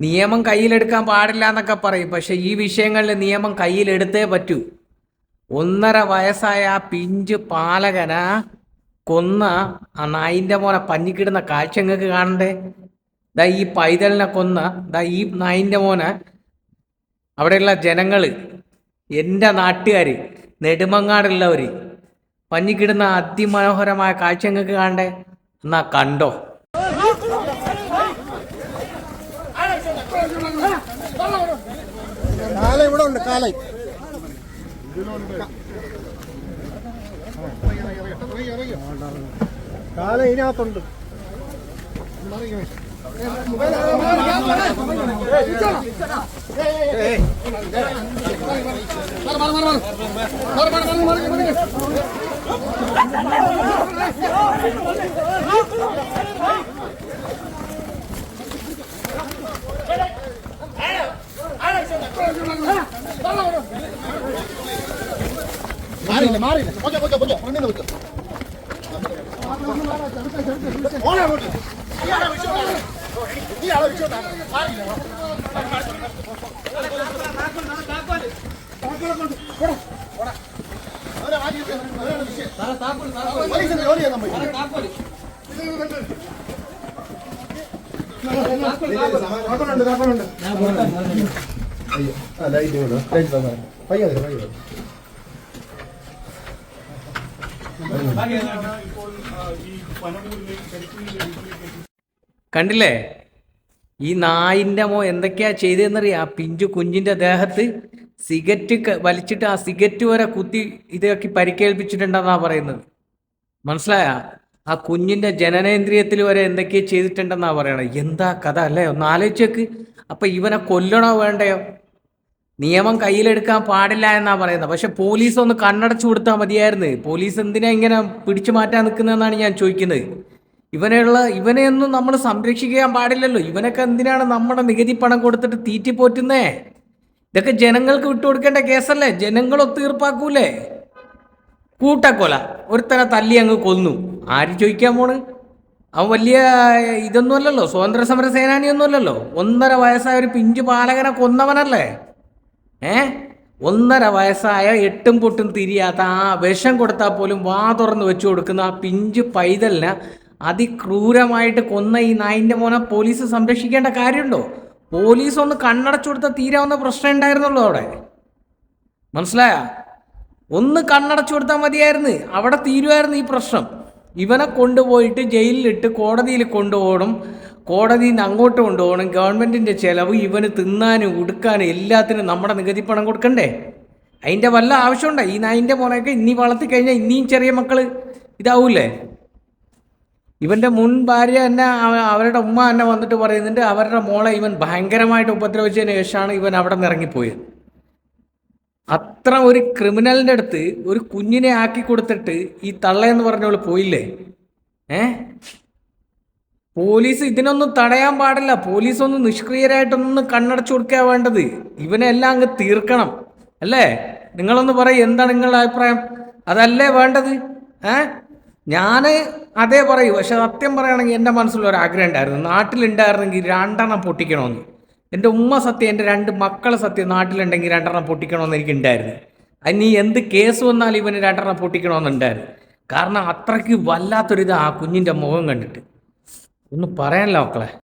നിയമം കയ്യിലെടുക്കാൻ പാടില്ല എന്നൊക്കെ പറയും. പക്ഷെ ഈ വിഷയങ്ങളിൽ നിയമം കയ്യിലെടുത്തേ പറ്റൂ. 1.5 വയസ്സായ ആ പിഞ്ച് പാലകന കൊന്ന ആ നായിൻ്റെ മോനെ പഞ്ഞിക്കിടുന്ന കാഴ്ച നിങ്ങൾക്ക് കാണണ്ടേ? ദാ ഈ പൈതലിനെ കൊന്ന ദാ ഈ നായിൻ്റെ മോനെ അവിടെയുള്ള ജനങ്ങള്, എൻ്റെ നാട്ടുകാർ, നെടുമങ്ങാടുള്ളവർ പഞ്ഞിക്കിടുന്ന അതിമനോഹരമായ കാഴ്ച നിങ്ങൾക്ക് കാണണ്ടേ? എന്നാ കണ്ടോ. കാല ഇവിടെ ഉണ്ട്. കാല ഇതിനകത്തുണ്ട്. മാറിയില്ല. കണ്ടില്ലേ ഈ നായിൻ്റെ മോ എന്തൊക്കെയാ ചെയ്തതെന്നറിയാം. ആ പിഞ്ചു കുഞ്ഞിൻ്റെ ദേഹത്ത് സിഗരറ്റ് വലിച്ചിട്ട് ആ സിഗരറ്റ് വരെ കുത്തി ഇതാക്കി പരിക്കേൽപ്പിച്ചിട്ടുണ്ടെന്നാണ് പറയുന്നത്. മനസ്സിലായ? ആ കുഞ്ഞിൻ്റെ ജനനേന്ദ്രിയത്തിൽ വരെ എന്തൊക്കെയാ ചെയ്തിട്ടുണ്ടെന്നാണ് പറയണത്. എന്താ കഥ അല്ലേ? ഒന്ന് ആലോചിച്ചേക്ക്. അപ്പം ഇവനെ കൊല്ലണോ വേണ്ടയോ? നിയമം കയ്യിലെടുക്കാൻ പാടില്ല എന്നാണ് പറയുന്നത്. പക്ഷെ പോലീസ് ഒന്ന് കണ്ണടച്ചു കൊടുത്താൽ മതിയായിരുന്നു. പോലീസ് എന്തിനാ ഇങ്ങനെ പിടിച്ചു മാറ്റാൻ നിൽക്കുന്നതെന്നാണ് ഞാൻ ചോദിക്കുന്നത്. ഇവനെയൊന്നും നമ്മൾ സംരക്ഷിക്കാൻ പാടില്ലല്ലോ. ഇവനൊക്കെ എന്തിനാണ് നമ്മുടെ നികുതി പണം കൊടുത്തിട്ട് തീറ്റിപ്പോറ്റുന്നേ? ഇതൊക്കെ ജനങ്ങൾക്ക് വിട്ടുകൊടുക്കേണ്ട കേസല്ലേ? ജനങ്ങൾ ഒത്തീർപ്പാക്കൂലേ? കൂട്ടക്കൊല, ഒരുത്തനെ തല്ലി അങ്ങ് കൊന്നു. ആര് ചോദിക്കാൻ പോണ്? അവൻ വലിയ ഇതൊന്നുമല്ലല്ലോ, സ്വാതന്ത്ര്യ സമര സേനാനിയൊന്നുമല്ലല്ലോ. 1.5 വയസ്സായ ഒരു പിഞ്ചു പാലകനെ കൊന്നവനല്ലേ? 1.5 വയസ്സായ എട്ടും പൊട്ടും തിരിയാത്ത ആ വിഷം കൊടുത്താൽ പോലും വാ തുറന്ന് വെച്ചു കൊടുക്കുന്ന ആ പിഞ്ചു പൈതലിനെ അതിക്രൂരമായിട്ട് കൊന്ന ഈ നായിൻ്റെ മോനെ പോലീസ് സംരക്ഷിക്കേണ്ട കാര്യമുണ്ടോ? പോലീസ് ഒന്ന് കണ്ണടച്ചു കൊടുത്താൽ തീരാവുന്ന പ്രശ്നം ഉണ്ടായിരുന്നുള്ളൂ അവിടെ. മനസ്സിലായ? ഒന്ന് കണ്ണടച്ചു കൊടുത്താൽ മതിയായിരുന്നു, അവിടെ തീരുമായിരുന്നു ഈ പ്രശ്നം. ഇവനെ കൊണ്ടുപോയിട്ട് ജയിലിലിട്ട് കോടതിയിൽ കൊണ്ടുപോകണം, കോടതിയിൽ നിന്ന് അങ്ങോട്ട് കൊണ്ടുപോകണം. ഗവൺമെൻറ്റിൻ്റെ ചിലവ്, ഇവന് തിന്നാനും ഉടുക്കാനും എല്ലാത്തിനും നമ്മുടെ നികുതി പണം കൊടുക്കണ്ടേ? അതിൻ്റെ വല്ല ആവശ്യമുണ്ടോ? ഈ നായിൻ്റെ മോനൊക്കെ ഇനി വളർത്തി കഴിഞ്ഞാൽ ഇനിയും ചെറിയ മക്കൾ ഇതാവൂലേ? ഇവൻ്റെ മുൻ ഭാര്യ തന്നെ, അവരുടെ ഉമ്മ തന്നെ വന്നിട്ട് പറയുന്നുണ്ട് അവരുടെ മോളെ ഇവൻ ഭയങ്കരമായിട്ട് ഉപദ്രവിച്ചതിന് ശേഷമാണ് ഇവൻ അവിടെ നിന്ന് ഇറങ്ങിപ്പോയത്. അത്ര ഒരു ക്രിമിനലിൻ്റെ അടുത്ത് ഒരു കുഞ്ഞിനെ ആക്കി കൊടുത്തിട്ട് ഈ തള്ളയെന്ന് പറഞ്ഞവൾ പോയില്ലേ? പോലീസ് ഇതിനൊന്നും തടയാൻ പാടില്ല. പോലീസ് ഒന്ന് നിഷ്ക്രിയരായിട്ടൊന്ന് കണ്ണടച്ചു കൊടുക്കുക വേണ്ടത്. ഇവനെല്ലാം അങ്ങ് തീർക്കണം അല്ലേ? നിങ്ങളൊന്ന് പറയും, എന്താണ് നിങ്ങളുടെ അഭിപ്രായം? അതല്ലേ വേണ്ടത്? ഞാൻ അതേ പറയൂ. പക്ഷെ സത്യം പറയുകയാണെങ്കിൽ എൻ്റെ മനസ്സിലൊരാഗ്രഹം ഉണ്ടായിരുന്നു, നാട്ടിലുണ്ടായിരുന്നെങ്കിൽ 2 പൊട്ടിക്കണമെന്ന്. എൻ്റെ ഉമ്മ സത്യം, എൻ്റെ 2 മക്കൾ സത്യം നാട്ടിലുണ്ടെങ്കിൽ 2 പൊട്ടിക്കണമെന്ന് എനിക്കുണ്ടായിരുന്നു. അതിന് എന്ത് കേസ് വന്നാലും ഇവന് 2 പൊട്ടിക്കണമെന്നുണ്ടായിരുന്നു. കാരണം അത്രയ്ക്ക് വല്ലാത്തൊരിത് ആ കുഞ്ഞിൻ്റെ മുഖം കണ്ടിട്ട് ഒന്നും പറയാനില്ല മക്കളെ.